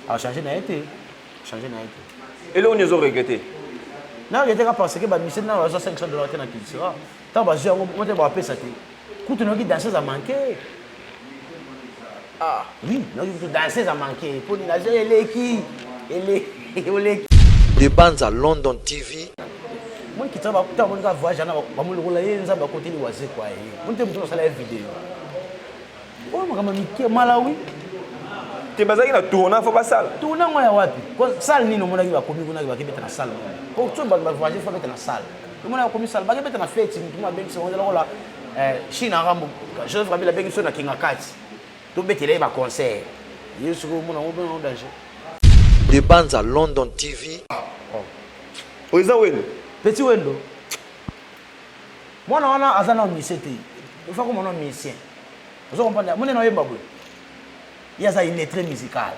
a changé na été. Changé na été. Et là on les a regretté. Non, regretté parce que bah mission na 500 dollars na Kilsera. Tant bah j'ai on te va payer ça. Quand tu n'as pas dansé à manquer. Ah, oui, non, danser à manquer. Pour les elle est qui? Elle est des bands à London TV. Moi qui travaille dans mon voyage, je vais me rouler, je vais continuer à voir quoi. Je vais me faire la vidéo. Oh, je vais me Malawi. Tu vas aller tourner, il faut pas salle. Tourner, moi, wapi. Salle ni no mona qui va commis, on va mettre dans salle. Pour tout le monde voyager, il faut mettre dans salle. Le monde a commis salle, va mettre dans fête, tout le monde c'est on est là. Chine Rambo, je vais faire la bengue sur la King Akati. Tout mettre là, il va concert. Il se trouve mon en danger. Des bands à London TV. Où est-ce que Petit Wendo. Moi, on a un musicien. Il faut que mon musicien. Vous comprenez? Mon nom est Babou. Il y a une lettre musicale.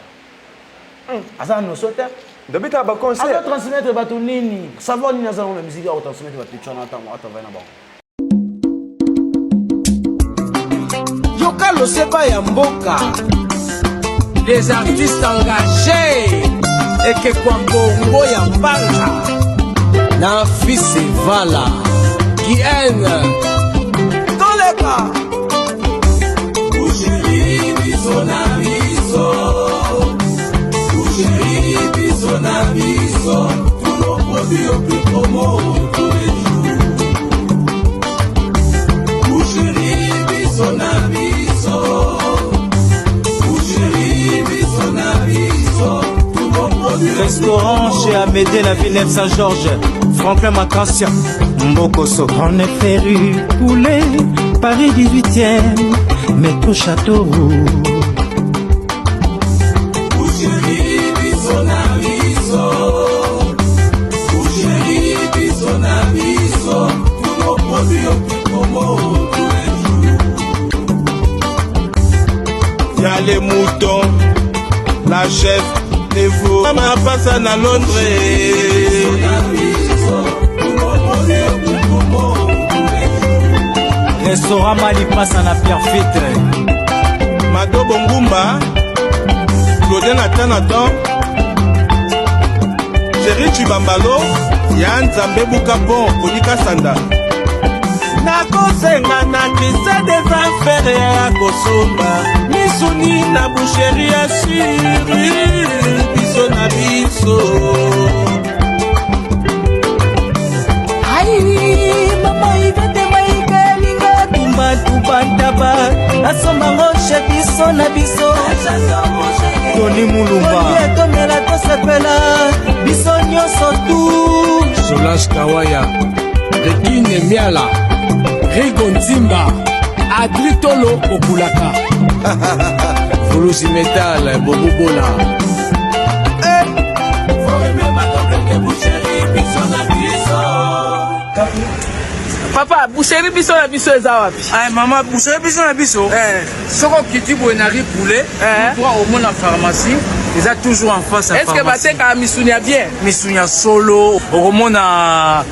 Asa no sauteur. Depuis tu as un concert. Asa transmettre bato nini. Savoir ni naza na musique au transmettre bato chona ta mo atava na ba. Yoka lo seba ya mboka. Les artistes engagés et que kwa Bongo ya mbanga. Na fils Vala qui aime dans les bas. Boucherie bisona biso. Boucherie bisona biso. Tous nos produits au plus promo tous les jours. Boucherie bisona biso. Boucherie bisona biso. Tous nos produits. Restaurant chez Amédée, la Villeneuve Saint-Georges. Franklin Macassia, Mbokoso. On est féru, poulet, Paris 18e, métro Châteauroux. Boucherie bisona biso. Boucherie bisona biso. Tous nos produits au plus promo tous les jours. Y'a les moutons, la chef, les veaux. Maman passe à Londres. Restaurant Mali passe à la Pierrefitte. Mado Bongumba, Claudien Nathan, Chéri Chibambalo, Yann Zambé Boukapon, Konika Sanda. Nakosenga na kisa des affaires ya kosomba. Misuni na boucherie ya siri. Biso na biso. Aïe, maman ivete maïka linga tumba tubantaba. Asomba ngoshe biso na biso. Tony Mulumba. Tomela tosepela. Biso nyoso tu. Solange Kawaya, Regine Miala, Rigo Nzimba, Adritolo Okulaka, Fulusi Metal, Bobo Bola. Papa, boucherie biso na biso eza wapi? Ay maman, boucherie biso na biso. Soko kiti boye na riz poulet, pour au moins la pharmacie, ils a toujours en face à pharmacie. Est-ce que bateka misunya bien? Misunya solo, au moins na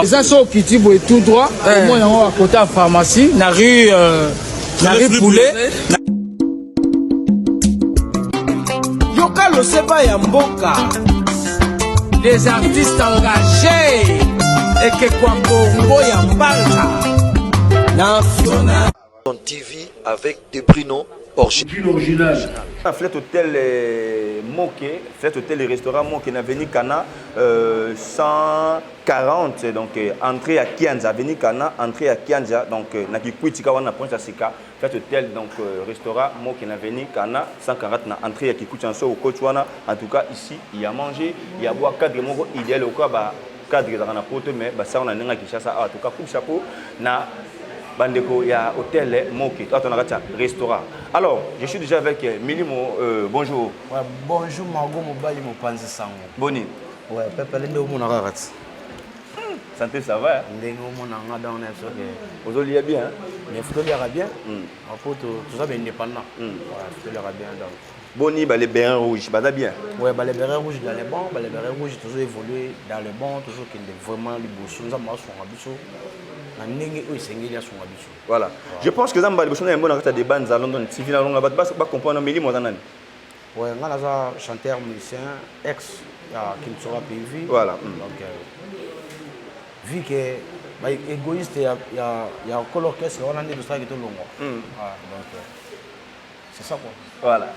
ils a soko kiti boye tout droit, au moins à côté à pharmacie, na riz poulet. Yoka lo seba ya mboka. Les artistes engagés et que kwa Bongo ya mbanga. Na London TV avec des Bruno original. Flet Hôtel Moké, Flet Hôtel et Restaurant Moké, na Avenue Cana 140, donc entrée à Kianza, Avenue Cana, entrée à Kianza, donc na Kikuitika wana point à Sika, Flet Hôtel, donc Restaurant Moké, na Avenue Cana 140, na entrée à Kikuitika au coach wana. En tout cas ici, il y a mangé, il y a boire cadre moko idéal au cas bah cadre dans la pote mais bah ça on a n'enga Kinshasa. En tout cas coup chapeau na bandeko il y a hôtel Moké, restaurant. Alors je suis déjà avec Milimo. Bonjour. Ouais, bonjour Margot Mobali Mopanzi Sango. Boni. Ouais, peuple ndé o mona rarat. Santé ça va? Ndé o mona nga dans les so que aujourd'hui bien hein? Mais faut lire bien. En photo tout ça bien indépendant. Ouais, faut lire bien donc. Boni, bah, les bérets rouges, bah, bien. Oui, bah, les bérets rouges dans les bons, bah, les bérets rouges toujours évolué dans les bons, toujours qu'il est vraiment les beaux choses, ça marche sur un biseau. Voilà. Je pense que Zamba, les gens ont des bandes à London, si finalement, on va pas comprendre, mais ils m'ont Ouais, on a un chanteur musicien ex qui ne sera PV. Voilà. Donc, vu que égoïste, il y a encore l'orchestre, on a des choses qui sont longues. Donc, c'est ça quoi. Voilà.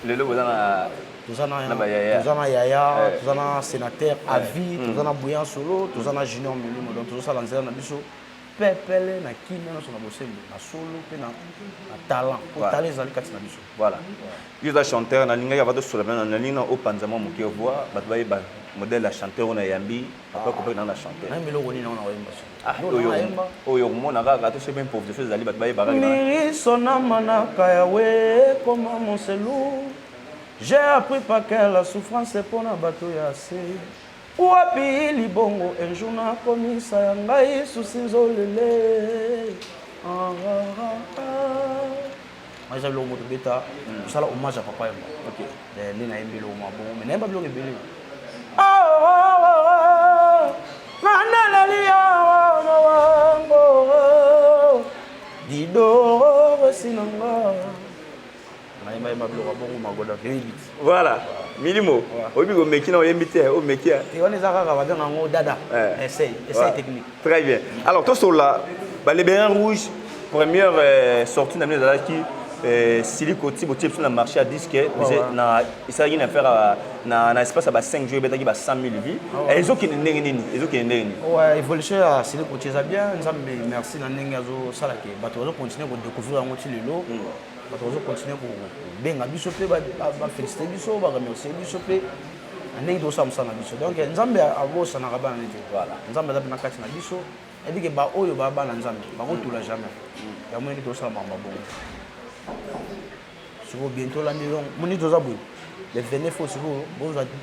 Le logo dans la. Tous en a Yaya, tous en a sénateur à vie, tous en a Bouillant Solo, tous en a Junior Milimo, donc tous en a Lanzela Nabiso. Pepele na Kimi na solo bosembo na solo pe na talent. Pour talent ezali kati na biso. Voilà. Yo za chanteur na linga ya bato solo na linga au panzama moki voix bato ba yeba modèle la chanteur on a yambi après couper dans la chanteur. Na mbelo ngoni na ona wemba. Oyo mona ga to c'est bien pauvre de choses ali bato ba yeba ga. Miri sona manaka yawe comme mon selou. J'ai appris pas que la souffrance est pour na bato ya se. Wapi libongo un jour na komisa ya ngai susi nzolele. Moi j'ai le mot de bêta. Ça là hommage à papa et moi. OK. Les na yembelo mo bon mais n'aime pas bien rebelle. Manana liya wango. Dido sinanga. Voilà, Milimo. Obigo mekina o yembité o mekia. Et on les a regardé en dada. Essaye technique. Très bien. Alors toi sur la les Béens Rouges, première sortie d'amener dans qui Silicoti au type sur le marché à disque, na ça y a une affaire na espace à 5 jours beta qui va 100 000 vies. Et ils ont qui ouais, évolution à Silicoti ça bien, nous merci na nengazo ça là que bato continuer à découvrir un autre lelo. Bato continuer pour benga biso pe ba féliciter biso ba remercier biso pe ndenge to ça na biso. Donc nzambe abosa na rabana nete. Voilà. Nzambe na kati na biso et puis que ba oyo ba na nzambe ba retourna jamais. Ya mo ngi to ça mama bon. Si vous bientôt l'année longue, mon nid aux abous. Les venez faut si vous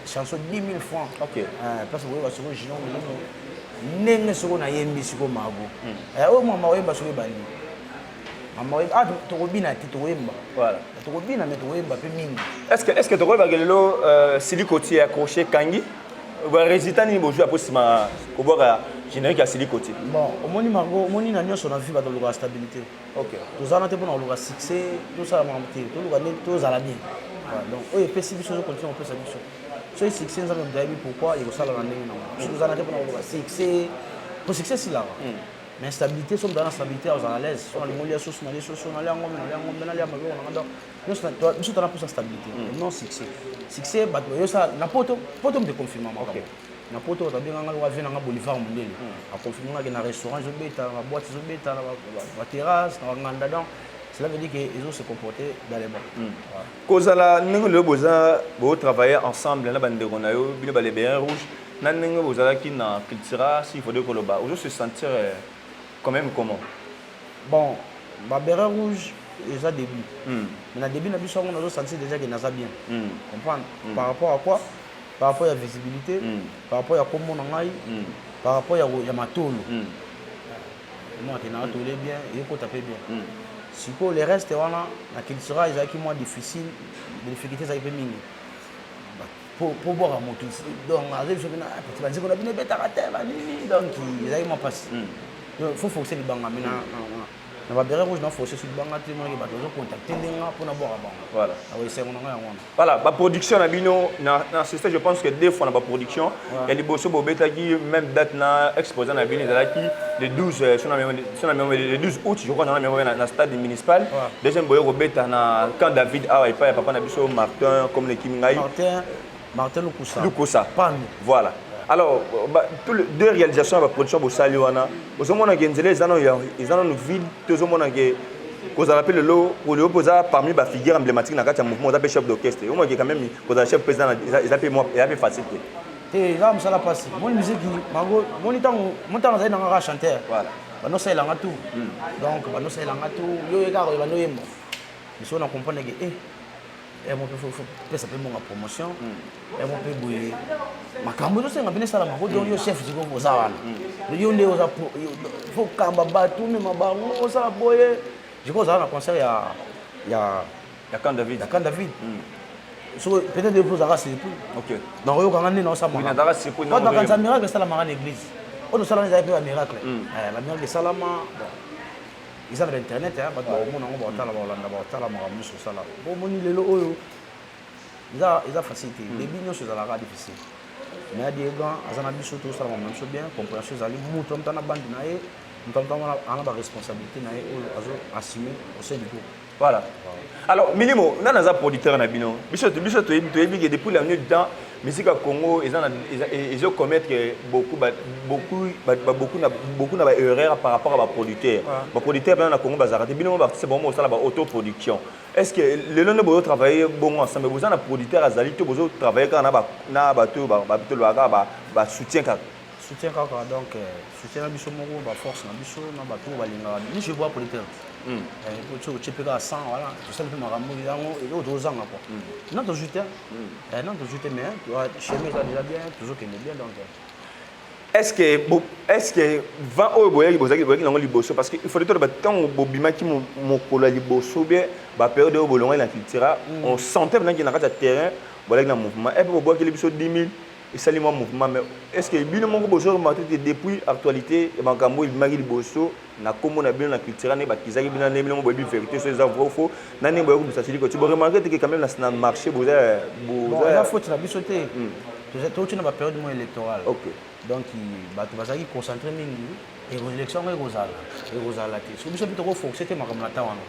chanson 10 000 francs. OK. Parce que vous avez sur le giron, n'est ce qu'on a yembi sur le marabout. Oh maman yemba sur le bali. Maman ah tu robina tu yemba. Voilà. Tu robina mais tu yemba peu mine. Est-ce que tu vois que le Silicoti accroché Kangi? Résultat ni bonjour après si ma koboka générique à Silicoti. Bon, au moni margo, au moni na nyonso na vie ba to la stabilité. OK. Tous en pour le succès, tout ça monter, tout le gagner, tout ça la bien. Donc, eux PC biso continue on peut ça biso. So succès nous avons dit pourquoi il faut ça la ndenge na. Si nous en pour le succès, pour succès c'est là. Mais stabilité, sommes dans la stabilité aux à l'aise. Sur les moyens sociaux, les sociaux, on a nous sommes pour sa stabilité. Non succès. Succès, bah ça na poto me confirmer ma. Na poto ta bien nga wa vena nga Bolivar mondele. A confirmer nga na restaurant je beta, na boîte je beta, na terrasse, na nganda donc cela veut dire qu'ils ont se comporter dans les bons. Kozala ningo le boza bo travailler ensemble na bande ronayo, bino ba les Béens Rouges. Na ningo bozala ki na cultura s'il faut de koloba. Aujourd'hui se sentir quand même comment? Bon, ba Béens Rouges ils ont début. Mais na début na biso on a senti déjà que na bien. Comprendre par rapport à quoi? Par rapport à la visibilité, par rapport à comment on a par rapport à matolo. Moi, tu n'as pas bien, il faut taper bien. Si pour les restes, la culture est moins difficile, les difficultés sont peu minimes. Pour boire à mon tour. Donc, on arrive sur on a bien bête à terre, donc ils ont moins passé. Il faut forcer les banques. On va bien rouge, on faut forcer sur le banc, on va contacter les gens pour boire avant. Voilà. Voilà, la production, je pense que deux fois dans la production, il y a des bosses qui même date exposée dans la ville, le 12 août, je crois, dans le stade municipal. Deuxième boy, quand David a pas papa Martin, comme l'équipe Martin Lukusa. Voilà. Alors, deux réalisations de la production de Saliwana. Vous avez vu que ils ont une ville, vous avez vous appelez le lot pour le opposé parmi les figures emblématiques dans le mouvement, vous avez chef d'orchestre. Vous avez quand même le chef président, ils appellent facile. Et là, ça la passe. Mon musique, mon temps, c'est chanteur. Voilà. Nous sommes là tout. Donc, nous sommes là tout. Yo égard, nous sommes là. Nous sommes là comprendre que et mon peut ça peut mon promotion et mon peut bouiller ma cambo c'est ngabine sala ma donc yo chef du go za wana yo nde oza faut kamba batu mais mabango oza boye je crois ça na concert ya quand David so peut-être de vous arracher plus OK donc yo kanga ndina osama na dara c'est pour non quand ça miracle sala ma l'église on sala les appels miracle la miracle salama ils ont l'internet hein ba mo na ngo ba tala ba olanda ba tala ma muso sala bo moni lelo oyo eza facilité début nyonso ezalaka difficile mais ya des grands aza na biso tosala mambo na biso bien compréhension ezali moto moto na bandi na ye moto moto ana baresponsabilité na ye oyo azo assumer au sein du groupe. Voilà. Alors, Milimo, nous sommes producteurs na bino. Biso toyebi que depuis la nuit dedans, musique à Congo, ils ont commettre beaucoup na erreur par rapport à ba producteurs. Ba producteurs dans Congo bazarate bino c'est bon ça la autoproduction. Est-ce que les gens bozo travailler bon ensemble vous en producteur azali to bozo travailler quand na bato ba soutien ka soutien kaka donc soutien na biso moko ba force na biso na bato balinga ni je vois producteur tu peux à 100 voilà tout ça le fait marambo yango et autres aux angles quoi non to jeter mais chemin ça déjà bien toujours qu'il est bien donc est-ce que 20 euros boyaki bozaki nango liboso parce que il faut dire tant bobima ki mokolo liboso bien ba période au bolonga na filtera on sentait bien qu'il na kata terrain bolaki na mouvement et puis boyaki liboso 10 000 et salement mouvement mais est-ce que bino moko bozo remarqué depuis actualité et bankambo il magi liboso na komo na bino na culture ne bakizaki bino na bino bobi vérité sur les vrai faux na ne boyo ça ko tu remarqué que quand même na marché boza la faute na biso te tu na ba période mo électorale OK donc bato bazaki concentré mingi et élection ezala te so biso bito ko fonctionner te makambo na tawana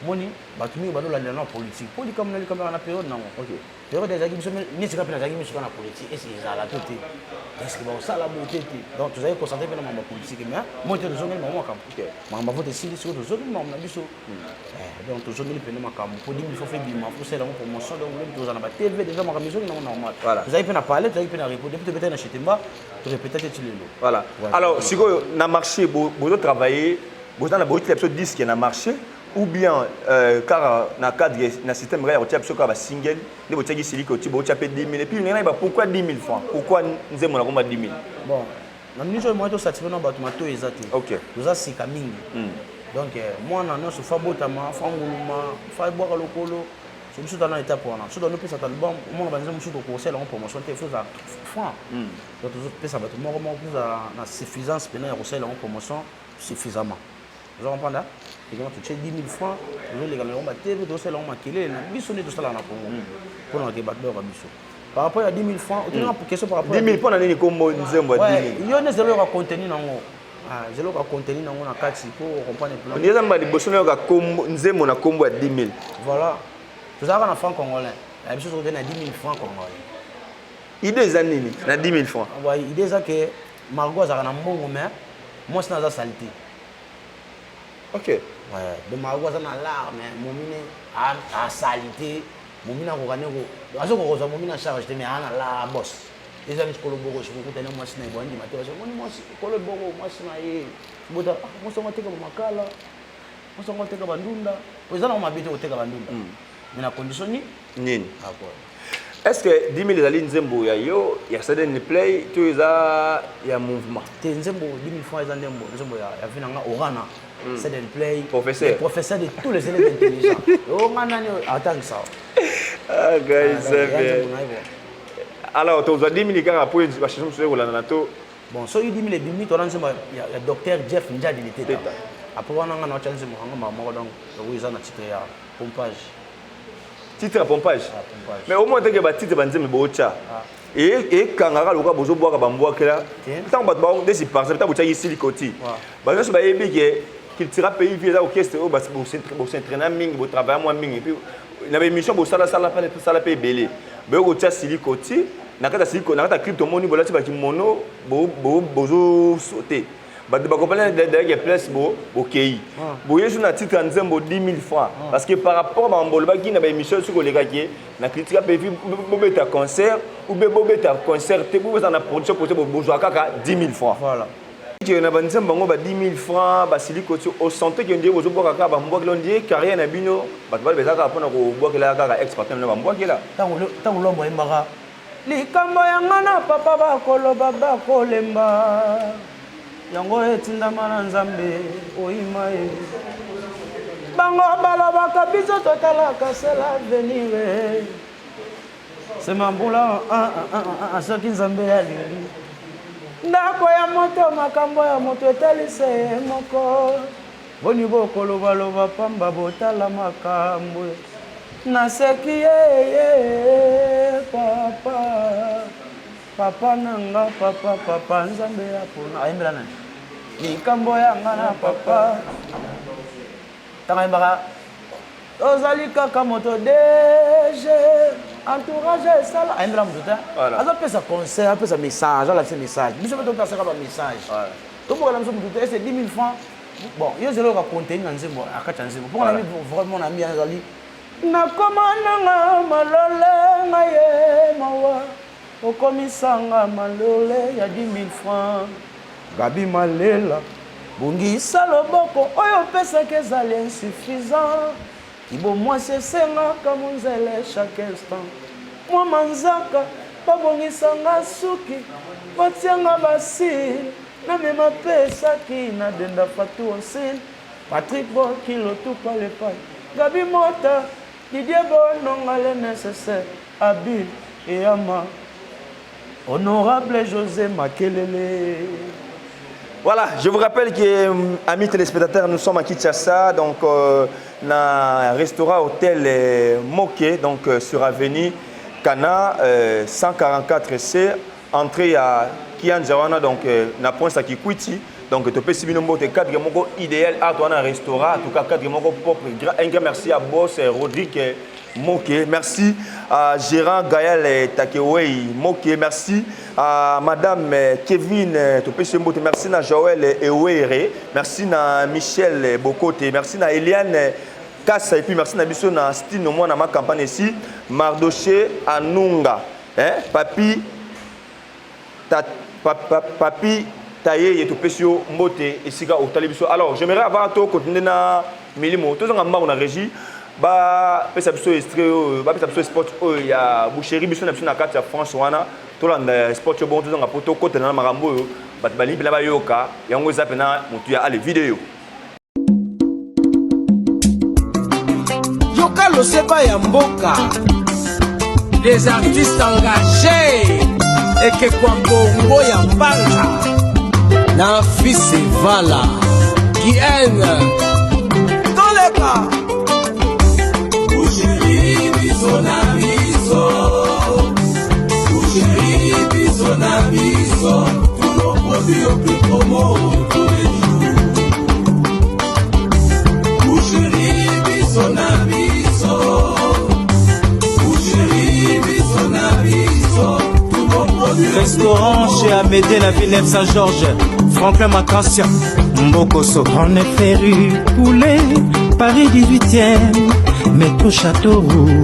moni bato mingi bazolandela na politique poli comme na période nango OK période ezalaki biso neti kaka mpe nazalaki misuka na politique esi ezala to te eske baosala boye te te donc tozalaki concentré mpe na makambo ya politique mais moi te tozongeli makambo makambo makambo avo tesili sikoyo tozongeli makambo na biso donc tozongeli pene makambo po 10 000 fois fe bima fosala yango promotion donc lemi toza na batv déjà makambo ezongi nango normal tozalaki mpe na parle tozalaki mpe na repo depuis topetaki na chetemba torepeta te ti lelo voilà alors sikoyo na marché bozotravaille bozana boyitila biso disque na marché ou bien car na cadre na système réel on tient ba single ne bo tiki siliko ti bo tchapé 10 000 et puis ngena ba pourquoi 10 000 francs pourquoi nzemo na komba 10 000 bon na nizo moi to satisfait na bato mato ezati OK nous a sika mingi donc moi na no so fa botama fa nguluma fa boka lokolo so biso dans étape wana so dans le pesa talbom mo na banze musu to conseil en promotion te faut ça franc donc to pesa bato mo pour na suffisance pena ya conseil en promotion suffisamment vous comprenez et quand tu as 10 000 francs nous les gars on va TV tout ça là on maquiller na biso ne tout ça là na Congo pour na ke bato ba biso par rapport à 10 000 francs tu as question par rapport 10 000 pour na nini kombo nzembo 10 000 yo ne zelo ka contenu nango zelo ka contenu nango na kati pour comprendre plan on yeza mbali boso na ka kombo nzembo na kombo ya 10 000 voilà tout ça na franc congolais la biso to na 10 000 francs congolais idée za nini na 10 000 francs ouais idée za que Margot za na mbongo mais moi c'est na za salité OK ouais de Margot za na larme momine a salité momina ko kaneko azo ko za momina charge te mais ana la boss eza ni kolo bogo je ko tena moi sina ibandi mateo je moni moi kolo bogo moi sina ye boda moi so mateka makala moi so mateka bandunda eza na mabito oteka bandunda mais na condition ni nini d'accord est-ce que 10 000 zali nzembo ya yo ya sudden play to eza ya mouvement te nzembo 10 000 francs eza nzembo ya vinanga orana sudden play professeur de tous les élèves intelligents o ngana ni attends ça ah guys alors tu as 10 000 kaka pour ba chercher sur la nato bon so 10 000 bimi to nzembo ya docteur Jeff Njadi liteta après wana ngana wa nzembo ngama moko donc oiza na titre ya pompage titre à pompage mais au moins que ba titre banzeme bocha et kangara loka bozo boka bambwakela tant ba ba desi parce que bocha ici likoti ba nso ba yebi qu'il tira pays via orchestre au bas bo s'entraîner mingi bo travailler moins mingi et puis na ba mission bo sala paye belé ba ko tia silikoti na kata siliko na kata crypto money bolati ba ki mono bozo sauter ba comprendre d'ailleurs place bo kei bo yesu na titre nzembo 10 000 francs parce que par rapport à mbolo ba ki na ba émission sur kolega ki na critique pe bo beta concert ou be bo beta concert te bo za na production pour bo joa kaka 10 000 francs voilà que na banzembo ngo ba 10 000 francs ba siliko au santé que ndie bozo boka kaka ba mbokelo ndie carrière na bino ba ba bezaka pona ko bokela kaka expert na ba mbokela tango lombo embaka likambo yangana papa bakoloba bakolemba yango etindama na nzambe oyima ye bango balobaka biso totalaka c'est l'avenir c'est mambula soki nzambe yalingi ndako ya moto makambo ya moto etalise ye moko boni bokolobaloba pamba botala makambo naseki papa papa nanga papa nzambe ya pona ayembela nani likambo yanga na papa tanga yembaka ozali kaka moto DG entourage esala ayembela moto te azopesa conseil apesa message alakisa message biso mpe topesaka bamessage tobokala biso moto te ese 10 000 francs bon yo zelo yoka contenu na nzembo akati ya nzembo mpo nami vraiment nami azali nakoma nanga malole nga ye mawa okomisanga malole ya 10 000 francs Gabi Malela bongisa loboko oyo opesaki ezali insuffisant kibo mwasi esengaka monzele chaque instant mwa manzaka babongisanga suki batianga basile namema pesaki nadenda fatu osile Patrick Bokilo tupalepai Gabi Mota Didier Bononga le nécessaire Habile et Ama Honorable José Makelele. Voilà, je vous rappelle que, amis téléspectateurs, nous sommes à Kinshasa, donc dans un restaurant hôtel Moké, donc sur avenue Kana 144C, entrée à Kianjawana, donc na point à Kikwiti. Donc tu peux suivre nos cadre idéal à toi dans un restaurant, en tout cas cadre propre. Un grand merci à boss Rodrigue Moké, merci à Gérard Gaël Takewei Moké, merci à Madame Kevin Topessembote, merci à Joël Ewere, merci à Michel Bokote, merci à Eliane Kassa et puis merci à Bisso na Stine au moins dans ma campagne ici, Mardoché Anunga, hein, Papi Taye et Topesio Mbote et Siga au Talibiso. Alors j'aimerais avoir tout continuer na milimo, tout en bas on a régie. Ba pesa biso extrait ba pesa biso sport il y a boucherie biso na biso na carte ya France wana to la sport bon to nga poto côté na marambo yo bat bali bila ba yoka yango za pena mutu ya ale vidéo yoka lo seba ya mboka les artistes engagés et que kwa bongo ya mbanga na fils Vala qui aime dans les cas tous nos produits au plus promo tous les jours. Boucherie Bisonabiso, Boucherie Bisonabiso, tous nos produits. Restaurant chez Amédée, la Villeneuve Saint-Georges, Franklin Macassia, Mbokoso. On est féru, poulet, Paris 18e, métro Châteauroux.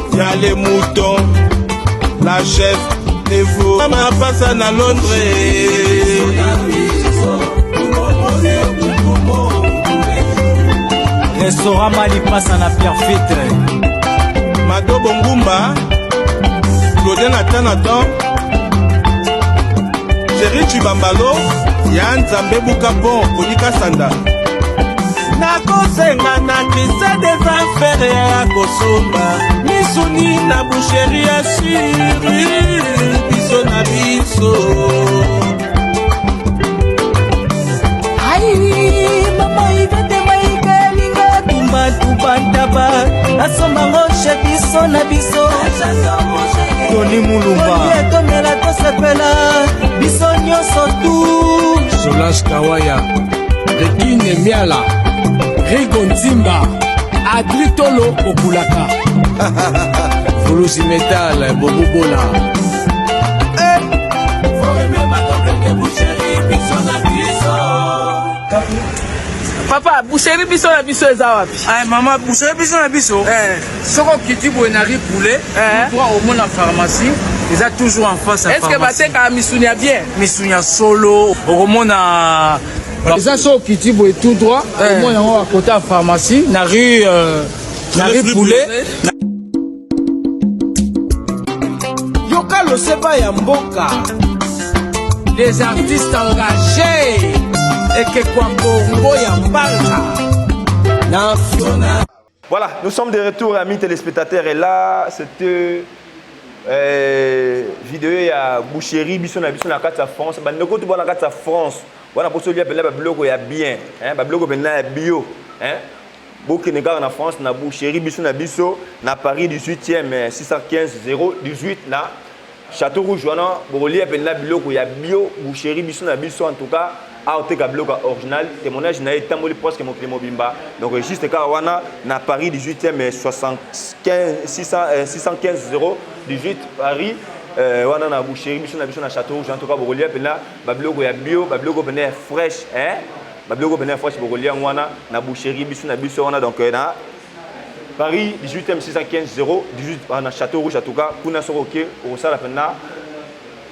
Il y a les moutons, la chef, les veaux. Ma passe à Londres. Restaurant Mali passe à la Pierre-Fitre. Mado Bongumba, Claudien Nathan, Chéri Chibambalo, Yann Zambé Boukapon, Konika Sanda. Nakosenga na crise des affaires ya kosomba misuni na boucherie ya suri biso na biso ai mama ivete maikalinga tumba tubantaba asomba ngoshe biso na biso Tony Mulumba tomela tosepela biso nyonso tu Solange Kawaya Rekine Miala Rigo Nzimba Adri Tolo Okulaka Fulusi Metal Bobobola Papa, boucherie biso na biso eza wapi? Ay mama, boucherie biso na biso soko kiti boye na riz poulet pour au moins la pharmacie ils a toujours en face à pharmacie. Est-ce que bateka misunya bien? Misunya solo au moins na ils a soko kiti boye tout droit au moins yango à côté à pharmacie na rue poulet yoka lo seba ya mboka les artistes engagés et que kwa bongo ya mbanga na Voilà, nous sommes de retour, amis téléspectateurs. Et là, c'était vidéo à Boucherie, Bisson à France. Bah, nous sommes à France. Voilà, pour celui qui a bloc bien. Bloc bio. Beaucoup de gars en France, na Boucherie, Bisson à Bisso, na Paris 18e, 615 018, na Château Rouge, voilà, Boroli, bloc bio, Boucherie, Bisson à Bisso, en tout cas. Aoteka bloc original, témoignage n'a été presque mon Clément Bimba. Donc juste Kawana, na Paris 18e 615 018 Paris. Wana na Boucherie, mission na Château Rouge, en tout cas Borolia pena, bablogo ya bio, bablogo pena fresh, bablogo pena fresh Borolia wana na Boucherie, mission na biso wana donc na Paris 18e 615 018 na Château Rouge en tout cas, kuna soroke au sala pena.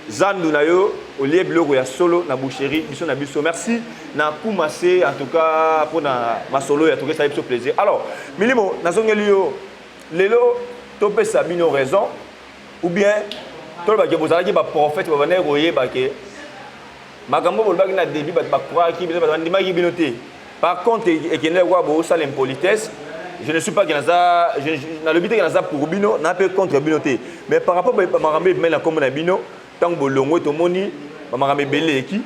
Zandu na yo au lieu blogo ya solo na Boucherie biso na biso merci na Koumassé en tout cas pour na ma solo ya tout cas ça fait plaisir. Alors milimo nazongeli yo lelo topé Sabino raison ou bien to ba ke bozalaki ba prophète ba bana royer ba ke makambo bolbaki na début ba croire ki biso ba ndimaki binoté. Par contre ekene wa bo ça l'impolitesse. Je ne suis pas dans le but que pour bino na peu contre binoté. Mais par rapport à makambo mais na comme na bino tant que bolongo to moni ba makambo belé qui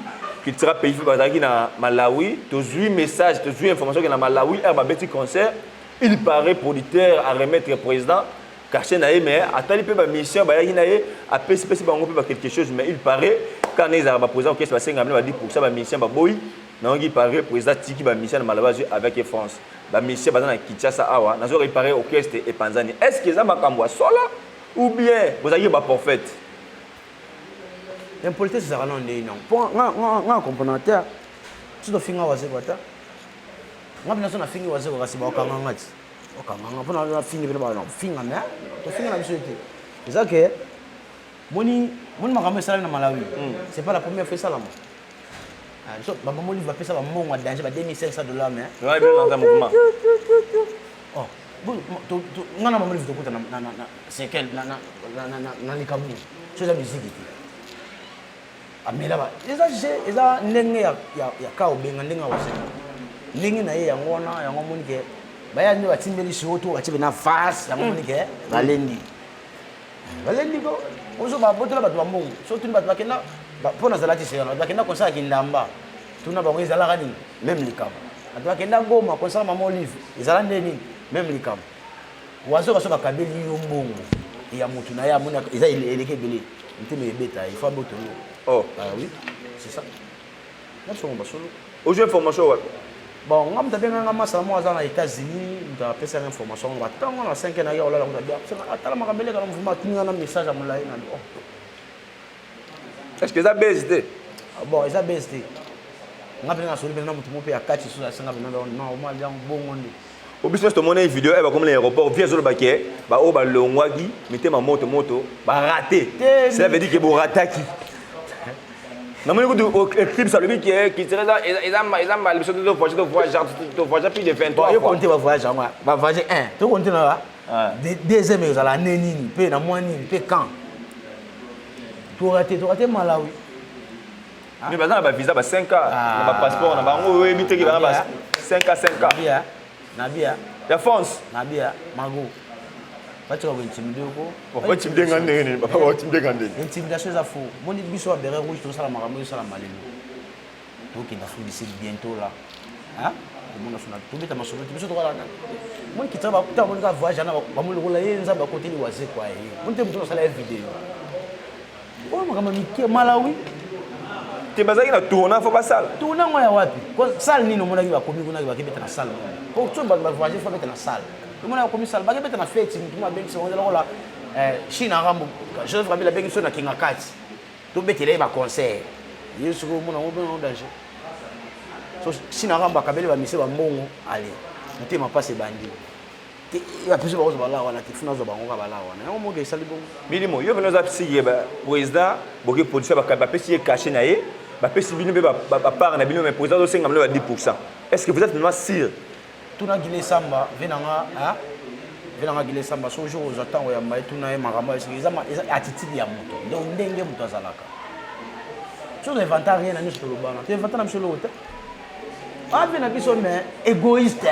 sera payé bazaki na Malawi to zui message to zui information que na Malawi ba petit concert il paraît producteur à remettre président caché na mais atali pe ba mission ba yaki na ye a pesi bango pe ba quelque chose mais il paraît quand ils ba président qu'est-ce va 50 ba 10% ba mission ba boy na ngi paraît président tiki ba mission na Malawi avec France ba mission ba na Kinshasa awa na zo réparer orchestre et Panzani est-ce que ça makambo sola ou bien vous avez ba prophète. L'impolitesse c'est non non. Pour un complémentaire, tu dois finir waze bata. Moi bien sûr na finir waze ko kasi ba okanga ngati. Okanga pour na finir ba non finir mais to finir na bisoté. C'est ça que moni makambo sala na Malawi. C'est pas la première fois ça là. Ah so ba moni va pesa ba mongo danger ba $2500 mais. Ouais bien dans un mouvement. Oh. Bon ngana mamuli vito kuta na c'est quel na likamu. C'est la musique. Amela eza ndenge ya ka obenga ndenge wase ndenge na ye yango wana yango monike baya nyo batimbeli shoto batibe na face yango monike balendi ko ozo ba botola bato bamongo so tuni bato bakenda pona zalati sera bakenda konsa kindamba tuna bango ezala kani même likamo bato bakenda ngoma konsa mama olive ezala ndeni même likamo wazo kaso bakabeli yo mbongo ya mutu na ya mona eza eleke belé nteme ebeta il faut boto. Oh. Ah oui, c'est ça. Moi, je suis en solo. Aujourd'hui, formation. Bon, on a bien un masse aux États-Unis, on a fait une information. On a 5 ans, on a bien. On a un message à mon live. Est-ce que ça BSD? Bon, ça BSD. On a bien un solo, on a un 4 sur la 5 ans, on a un bon monde. Au business de monnaie vidéo, elle va comme l'aéroport, via le baquet, bah au balongwagi, mettez ma moto, bah raté. Cela veut dire que vous rataki. Non mais écoute, le clip ça le dit qui serait là, ils ont mal, ils sont de voyage plus de 23 fois. Comptez va voyage moi, va voyager 1. Tu comptes là. Deuxième ils la nenini, pe na moini, pe quand. Tu raté Malawi. Mais maintenant ba visa ba 5 ans, ba passeport na ba ngo éviter que ba 5 ans. Nabia. La France. Nabia, Mago. Pas tu vas intimider ko. Pourquoi tu me demandes nini? Papa tu me demandes. Intimidation ça faux. Mon dit biso béré rouge tout ça la marambo ça la malelu. Donc il a fait d'ici bientôt là. Hein? Le monde national. Tout bête ma solo, tu biso droit là. Moi qui travaille ta mon gars voyage na ba mo le rola yenza ba côté ni waze quoi. Mon te muto sala vidéo. Oh makambo mike Malawi. Te bazaki na tourna faut pas salle. Tourna ngo ya wapi? Ko salle nini mona ki ba komi kuna ki ba kibeta na salle. Ko tu ba voyager faut mettre na salle. Tout le monde a commis ça. Bagay bête na fête, tout le monde a bien on est là Chine Rambo. Je veux la bien sur na Kinga Kati. Tout bête là ba concert. Yesu ko mona ngo ben danger. So Chine Rambo kabeli ba mise ba mbongo allez. Mutema passe bandi. Il va plus ba zo bala wana tifuna zo bango ba bala wana. Ngo mo ke sali bongo. Minimo yo benoza psi ba président boke police ba pesi caché na ye. Ba pesi bino ba part na bino mais président do 50% Est-ce que vous êtes vraiment sûr? Tout na Guinée Samba, venanga, hein? Venanga Guinée Samba, ce jour aux attentes, il y a tout na marama, ils ont attitude ya moto. Donc ndenge moto azalaka. Tu ne inventes rien à nous sur le banc. Tu inventes na monsieur l'autre. Ah, venez biso mais égoïste.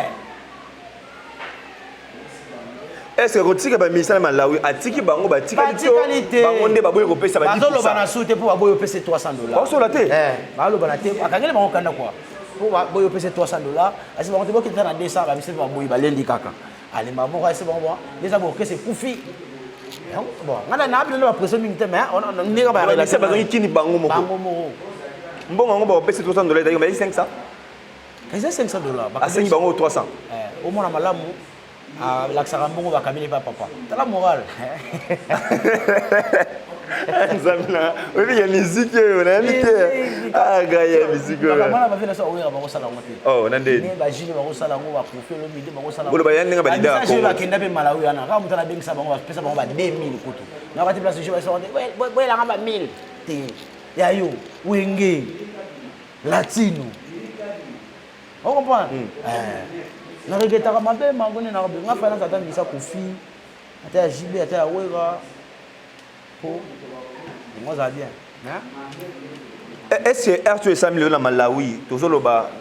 est-ce que rotika ba misala malawi atiki bango batika qualité bango nde baboye kopesa ba 10%. Bazolo bana soute pour baboye pesa $300. Baso la te. Balo bana te akangele bango kanda quoi. Pour baboye pesa $300. Asi bango te boki tana 200 ba misala baboye balendi kaka. Ali mabo kwa ese bango déjà bo kese kufi. Bon, ngana na abile ba pression militaire mais on nega ba relation bazangi kini bango moko. Bango moko. Mbongo ngo ba pesa $300 d'ailleurs mais 500. Kaisa $500. Asengi bango 300. Au moins malamu l'accent bongo ba kamile pa papa. Tala moral. Zamina, oui il y a musique on a invité. Ah gaya musique. Ba mala ba vena so oya ba ko sala ngote. Oh nande. Ne ba jini ba ko sala ngo ba profelo midi ba ko sala. Bolo ba yanga ba leader ko. Ba kenda pe Malawi ana. Ka mutala bengisa bango ba pesa bango ba 2000 kutu. Na ba ti place je ba so boy la ngaba 1000. Te. Ya yo, wenge. Latino. On comprend? Na regeta ka mabe mangone na ba nga finance atangisa Kofi. Ata JB ata Wega. Po. Moi ça bien. Hein? Est-ce que R2 100 millions à Malawi,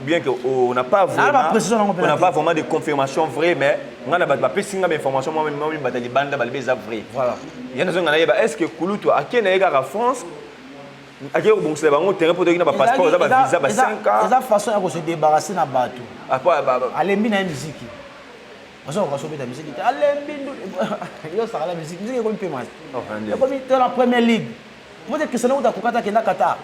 bien qu'on n'a pas vraiment de confirmation vraie, mais on a pas de information moi-même les bandes vrai. Voilà. Il y a des est-ce que Kouloutou à qui n'est la France à qui bon c'est bon terrain pour donner pas passeport ça va visa 5 ans. Ça façon à se débarrasser na bateau. Après aller mina musique. On va sauver la musique. Allez bindu. Yo ça la musique comme paiement. Comme dans la première ligue. Moi que c'est là où tu as kokata kenda Qatar.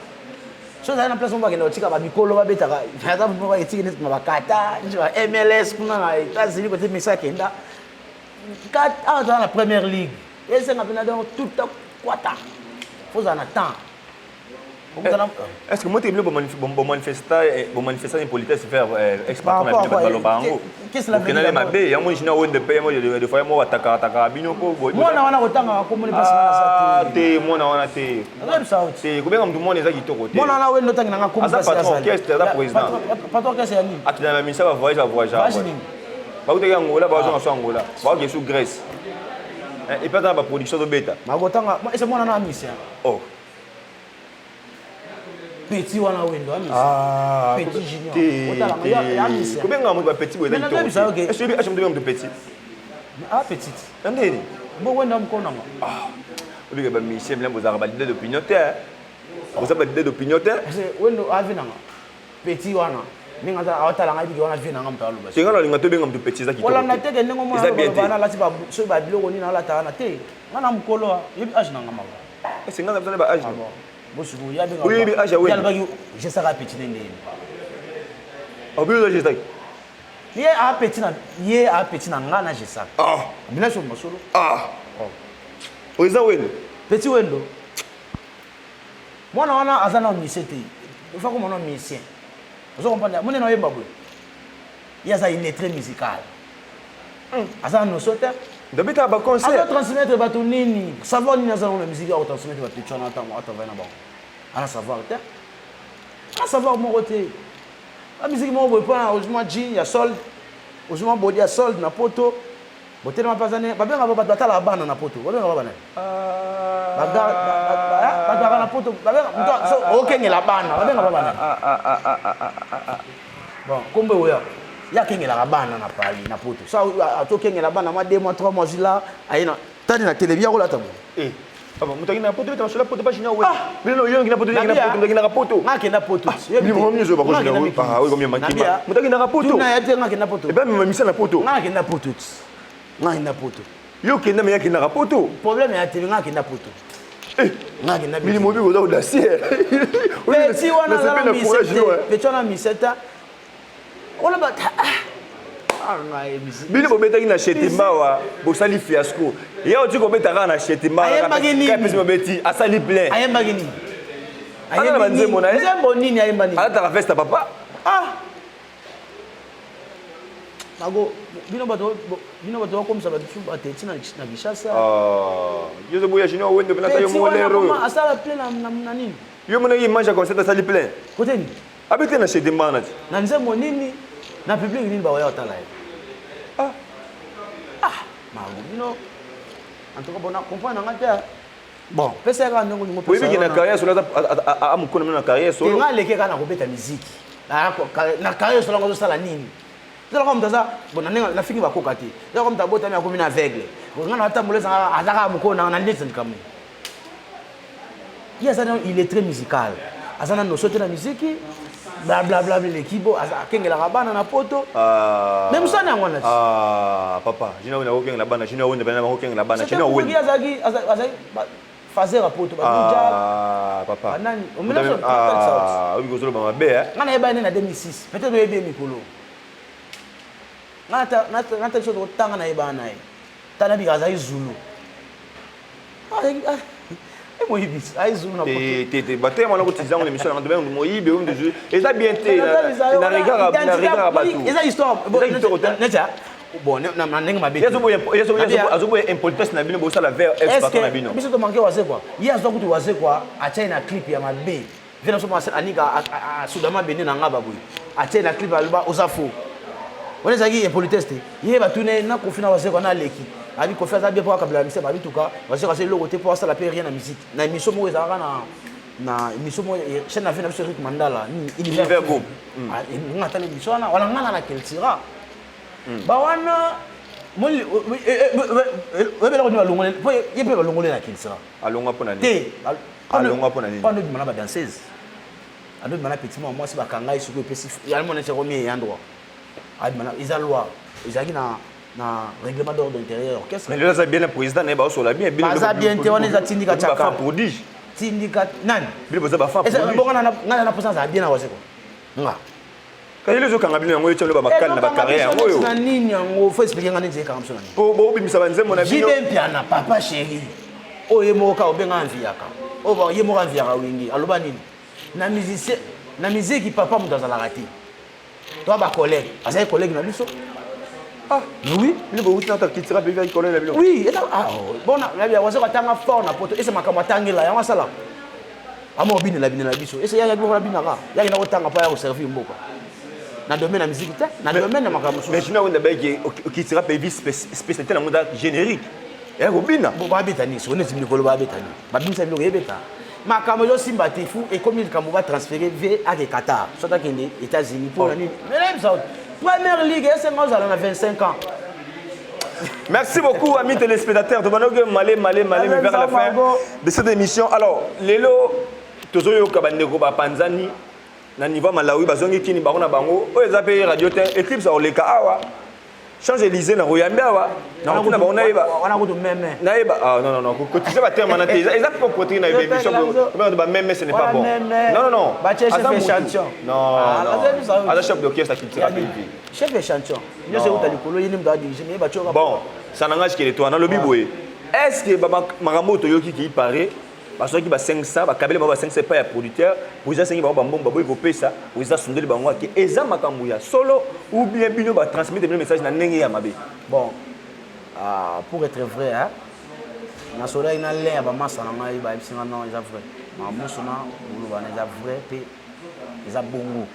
So ça na place on va kenda tika ba mikolo ba betaka. Hata mwa itiki ni ba Qatar, njwa MLS kuna na États-Unis côté mesa kenda. Qatar dans la première ligue. Et c'est na pena dans tout quata. Faut en attendre. Est-ce que moi tu es bon manifestant politique se faire exporter la ballon bango. Qu'est-ce que la vérité? Ma bé, ya moi jina wende pe moi de fois moi ataka bino ko boy. Moi na wana kotanga ko moni passe na sa te. Te moi na wana te. Même ça. Te ko benga mtu mona eza kitoko te. Moi na wende tanga na ko moni passe na sa. Orchestre da président. Patron qu'est-ce yani? Akina na misa va voyage va. Ba uteka Angola ba zo Angola. Ba ke sous Grèce. Et pas dans la production de bêta. Ma kotanga, c'est moi na mission. Oh. Petit wana wendo amisa. Petit junior. Otala ya amisa. Ko benga mo ba petit boy da to. Est-ce que acham de petit? Ah petit. Ndeni. Bo wenda mkona ngo. Ah. Obi ba Michel Mlembo za ba leader d'opinion terre. Vous avez leader d'opinion terre? C'est wendo avina ngo. Petit wana. Ninga za awatala ngai bi wana vina ngam talo basi. Singa linga to benga mtu petit za kitoko. Wala na teke ndingo mo bana la tiba so ba biloko ni na la ta na te. Ngana mkolo yebi age na ngama. Singa za ba age. Bosuku ya benga. Oui bi age oui. Yalba je sera petit ndende. Obi lo je stai. Ye a petit na ngana je saka. Ah. Mina so masolo. Ah. Oh. Oza wendo. Petit wendo. Mwana wana azana misete. Il faut que mon nom misien. Vous comprenez? Mon nom est babou. Il y a ça une lettre musicale. Azana no sote. D'habitude à ba concert. Azana transmettre ba to nini. Savoir ni azana la musique au transmettre ba pichona ta mo ata vena ba. Ana savoir te. Ana savoir mon côté. La musique mo boy pas aujourd'hui jean ya solde. Aujourd'hui body ya solde na poto. Boté ma pasane ba benga ba batala bana na poto. Ba benga ba bana. Ba na poto. Ba benga so okengela bana. Ba benga ba bana. Bon, kombe oya. Ya kengela ka bana na pali na poto. So atokengela bana ma 2 mois 3 mois là ayina tani na télé biako la tamo. Papa, mutaki na poto beta sur poto pas china we. Bino yo ngina poto ngina na poto. Ngake na poto. Ni mo mnyezo ba ko china we. Ah oui comme makima. Mutaki na poto. Na yate ngake na poto. E ba mi misa na poto. Ngake na poto. Ngake na poto. Yo kenda me yaki na poto. Problème ya télé ngake na poto. Ngake na mini mobi ko da sier. Petit wana na miseta. Petit wana miseta. On ba bino bobetaki na chetimba wa bosali fiasco ye oti kobetaka na chetimba kapesi bobeti asali plein ayembaki nini ayembaki na nzembo na ye nzembo nini ayemba nini alataka festa papa nago bino bato bakomisa bato bateti na Kinshasa yo zoboya junior wendo pena tayo molero asala plein na nini yo monaki image concert asali plein kote nini abete na chetimba na nzembo nini na public nini baoya otala ye mago bino en tout cas bon comprendre nga te bon pesa ka ndongo ngo pesa oui na carrière sur a mukona na carrière solo nga leke kana ko beta musique na carrière solo ngo sala nini zala comme ça bon na fiki ba kokati zala comme ta bota mi akomi na aveugle ngana atambola za azaka mukona na ndetse ndikamu il est très musical azana no sauter la musique bla bla bla l'équipe akengela rabana na poto même ça na ngwana papa jina una okengela bana jina una bana okengela bana jina una azaki fazer a poto ba papa nani o melhor oui gozolo ba mabe ngana eba na 2006 peut-être ebe mikolo ngata so to tanga na eba nae tana bi azaki zulu Moïbis, tu bateau moi là l'émission on devait Moïbe on de jeu et ça bien té na regard bateau et ça histoire bon na ndenge mabe azobo impolitesse na bino bo sala vers ex na bino biso to manquer wase quoi hier zo kutu wase quoi acha na clip ya mabe vena so masa anika sudama bende na ngaba boy acha na clip alba osafo on est aquí impolitesse ye batune na kofina wase quoi na leki abi ko faire bien pour kabla mise ba bituka wase quoi c'est le côté pour ça la paix rien na musique na émission mo ezaka na émission mo chaîne na vie na Eric Mandala univers groupe ngata le émission na wala ngana na keltira ba wana moli webela ko ni balongole po yepe balongole na keltira alonga pona ni te alonga pona ni pas de mana ba danseuse ando mana petit moi si ba kanga isuko pesi yalmo na sekomi yandwa abi mana izalwa izaki na règlement d'ordre intérieur orchestre mais là ça bien le président ne ba so la bien ça bien te on est tindika chaka prodige tindika nani bien boza ba fa prodige bon na puissance a bien na waseko nga quand les autres kangabino yango yetolo ba makali na ba carrière yango yo na nini yango faut expliquer ngani nje kanga msona po bo bimisa banzembo na bino jibe mpiana papa chéri oye moka obenga anviaka o ba ye moka anviaka wingi aloba nini na musicien na musique papa mutazala rati toi ba collègue azai collègue na biso oui le beau temps qui tira bien collègue la bino oui bon na bien wazo katanga fort na poto ese makamba tangela yango sala amo bini la biso ese ya ko la binaka ya ina ko tanga pa ya ko servir mboka na domaine la musique te na domaine makambo mais tu n'as pas qui tira pays spécialité na monde générique ya ko bina bo ba betani so ne timni ko lo ba betani ba bimisa bilo yebeta makambo yo simbati fu et comme il kambo va transférer vers à Qatar soit à les États-Unis pour la nuit même ça première ligue c'est moi à 25 ans. Merci beaucoup amis téléspectateurs de Manogue Malé vers la fin de cette émission. Alors lelo tozoyo kabandeko ba Panzani na niveau Malawi bazongi kini barona bango o ezape radio te Eclipse oleka awa change Élysée na Royambia awa na kuna barona eba wana ko meme na eba non ko tu sais ba terme na te exact pour protéiner na émission ba meme ce n'est pas bon non ba chef échantillon non ala chef d'orchestre qui tira pays chef échantillon yo se utali kolo yini mda dirige mais ba choka bon ça n'engage que les toi na lobi boye est-ce que baba Marambo Toyoki qui paraît parce que ba 500 ba kabele ba 500 pas ya producteur vous ça 5 ba mbomba boy kopé ça vous ça sondeli bango ki eza makambu ya solo ou bien bino ba transmettre le message na ndenge ya mabe bon pour être vrai hein na soleil na l'air ba massa na ngai ba bisinga non eza vrai ma musona bulu ba eza vrai pe eza bongo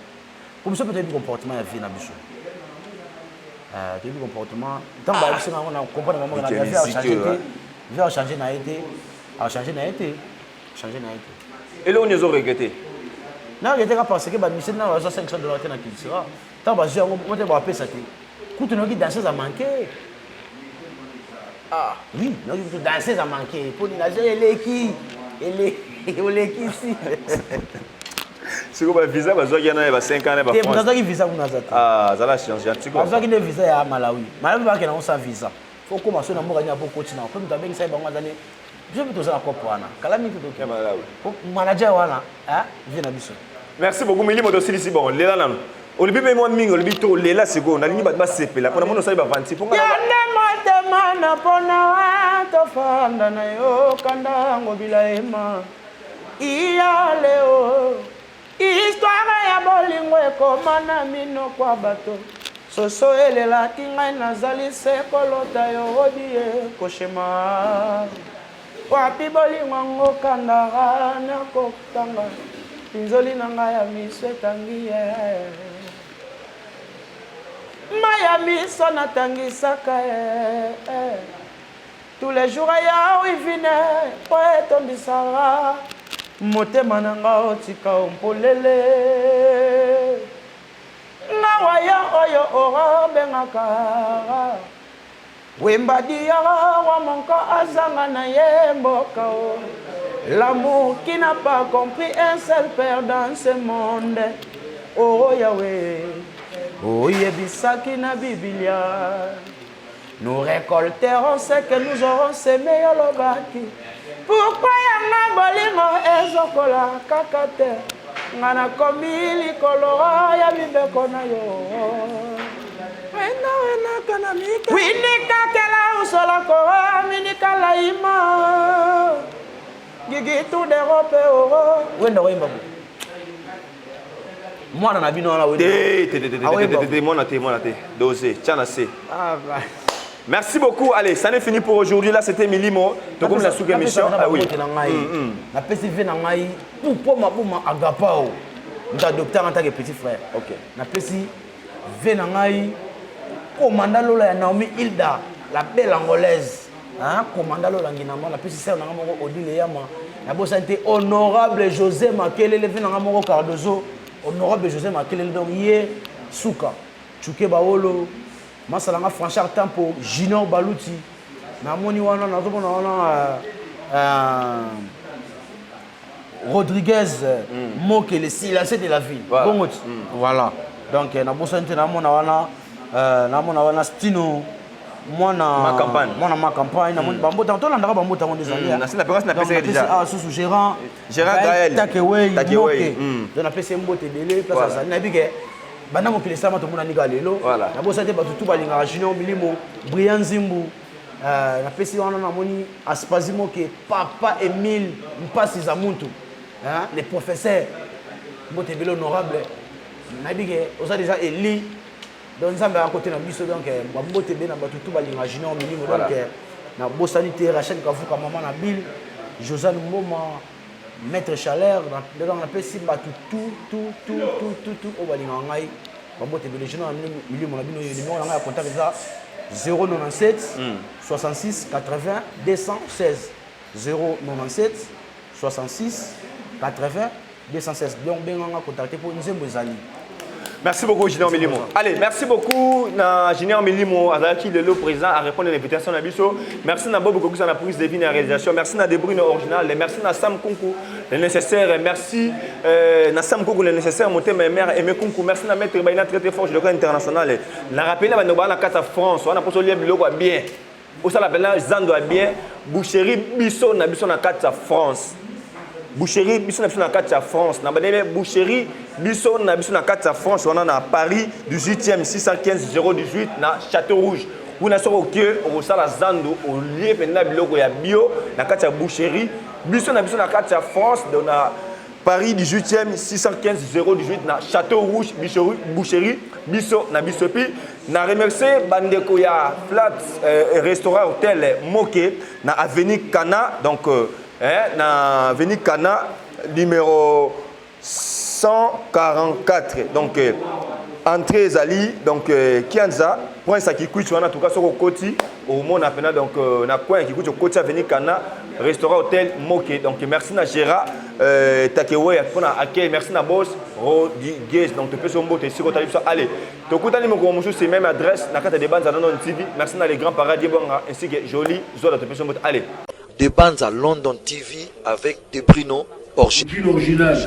comme ça peut-être comportement ya vie na biso du comportement tant ba bisinga on a comprendre maman na vie a changé na été a changé na été et là on les a regretté na regretté parce que ba mission na $500 na Kilsira tant ba jeu on te ba pesa te kutu no ki danser a manqué oui no ki danser a manqué pour ni la jeu eleki ici c'est comme visa ba zo yana ba 5 ans ba France te bazaki visa kuna zata za la chance gentil quoi bazaki ne visa ya Malawi ba ke na on sa visa faut comment so na mboka nya po coach na ko mutabengi sai ba ngazane je vais te comprendre kalami to to Malawi manager wana vient biso merci beaucoup mili moto silisi bon lela nanu olibi be mo mingo olibi to lela siko na lingi ba sepela pona mono sai ba 26 ponga ya ne mana pona to fanda na yo kanda ngobila ema iya leo histoire ya bolingo ekomana mino kwa bato soso elela tingai nazali sekolota yo odie koshema wapi bolingo ngo kandara na kokanga pinzoli na ngai ya miso etangi maya miso natangisaka tous les jours ya wivine po etombisaka motema na nga otika ompolele ngawa ya oyo ora bengaka wemba diara wa monka azanga na ye mboka o. L'amour qui n'a pas compris un seul père dans ce monde. Oh Yahweh, oh Yebisaki na Biblia. Nous récolterons ce que nous aurons semé Yolobaki. Pourquoi yanga bolingo ezokola kakate? Ngana komili kolora ya bibeko na yo. Wena kana mika. Winika kela usola ko minika laima. Gigi tout d'Europe oro. Wenda wemba bu. Mwana na bino na wenda. Te. Dosé, tiens assez. Merci beaucoup. Allez, ça n'est fini pour aujourd'hui. Là, c'était Milimo. Donc, comme la sous-émission. Ah oui. La PCV n'a pas eu pour ma agapao. Nous adoptons en tant que petit frère. Ok. La PCV n'a pas eu commandant Lola Naomi Hilda, la belle angolaise. Hein, commandant Lola Nginama, la PCV n'a pas eu Odile Yama. La bosse était honorable José Makele, le vin n'a pas eu Cardozo. Honorable José Makele, donc hier, Souka. Chouke Baolo. Masalanga Franchard Tempo, Junior Balouti. Namoni wana nazomona wana Rodriguez Moke le silencieux de la ville. Voilà. Donc na bosante namona wana Stino ma campagne namoni bambota tolanda bambota on désolé. Na sina personne na PC déjà. Ah sous Gérard Gaël Takeway. Donc na PC mbote délai place ça na bige. Bana mo kilesa ma to mona nika lelo na bosa te batutu balinga Junior Milimo Brian Zimbu na pesi wana na moni Aspazimo ke papa Emile Mpasi za muntu hein les professeurs mbote belo honorable na bige oza déjà Eli donc nzambe à côté na biso donc mbote be na batutu balinga Junior Milimo donc na bosa ni te Rachel Kavuka maman na Bill Josane Mboma Maître Chaleur dans la PC tout au balingangai babote bele jino milieu mon abino numéro nga contact ça 097 66 80 216 097 66 80 216 donc benga contacter pour nzembo ezali. Merci beaucoup, Junior Milimo. Allez, merci beaucoup, Junior Milimo, qui est le président à répondre à l'invitation de Bisso. Merci à Bobo Kokus à la prise de vie et la réalisation. Merci à Debrune Original. Merci à Sam Kunku, le nécessaire. Merci à Sam Kunku, le nécessaire. Mon thème est mère Aimé Kunku. Merci à Maître Baina, très fort, le cas international. La rappel, on a la carte France. On a posé le biloko bien. On a la Zando bien. Boucherie Bisso, on a Bisso la carte France. Boucherie Bisso na carte à France. Na banene boucherie Bisso na Bisso na carte à France. On en a à Paris 18e 615 018 na Château Rouge. Où na soko que au sala Zando au lieu pendant biloko ya bio na carte à boucherie Bisso na carte à France dans Paris 18e 615 018 na Château Rouge boucherie Bisso na Bissopi. Na remercier bandeko ya flat restaurant hôtel Moke na avenue Cana donc na Avenue Cana numéro 144 donc entrée Zali donc Kianza point ça qui coûte en tout cas sur le côté au monde appena donc na point qui coûte au côté Avenue Cana restaurant hôtel Moke donc merci na Gérard Takeway pour accueil merci na boss Rodriguez donc tu peux sur mot si tu as allez to kutani mo ko c'est même adresse na carte de bandes à London TV merci na les grands paradis bonga ainsi que joli zola tu peux sur mot allez Des bandes à London TV avec des Bruno original.